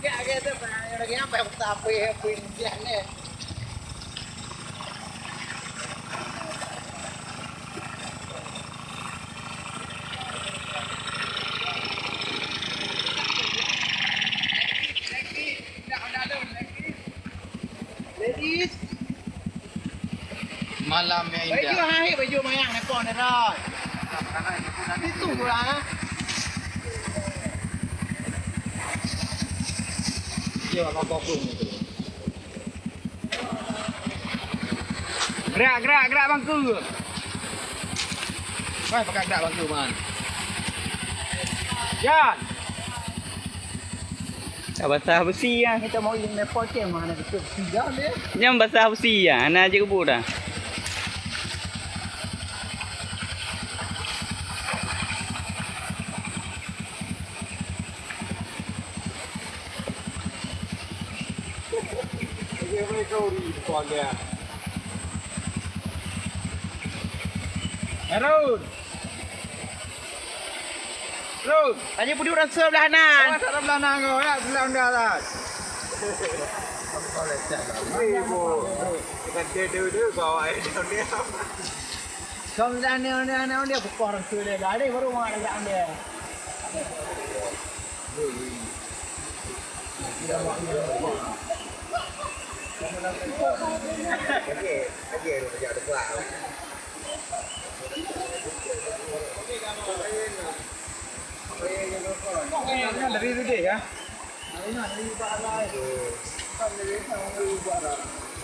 Kayak gitu, lagi apa yang tapi pinjahnya. Ladies, Malam yang baju indah. hai baju mayang nepon ni dah. Itu pula. Dia apa pun itu. Gerak bangku. Wah, pakai gerak bangku man. Jan. Tak basah besi ah. Kita mau yang nepon ke mana kita tiga dia. Jangan basah besi ah. Ana aja kebur dah. Dia mai kau di tuan dia. Harun. Harun. Tanya pudi orang sebelah kanan. Awak tak ada belakang kau, nak belakang dia atas. Ibu. Kan dia kau ai dia. Sebelah ni dia bukan orang sebelah dah. Ada baru mana dah dia. Okey ada buat. Dari dia ya.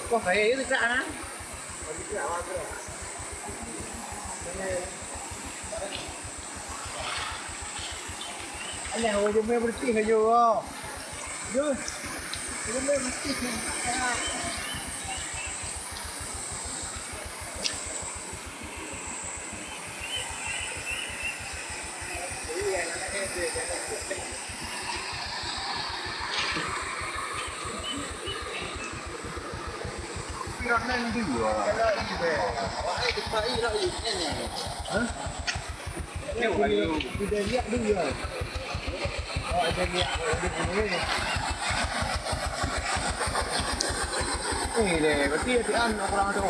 Kau saya itu tak ana. Alah, orang jumpa bersih aja. Jom. Jumpa bersih. Pirang nang dia. Kita lihat dulu. Oh, ada lihat di sini. Ni deh, berarti dia orang tu.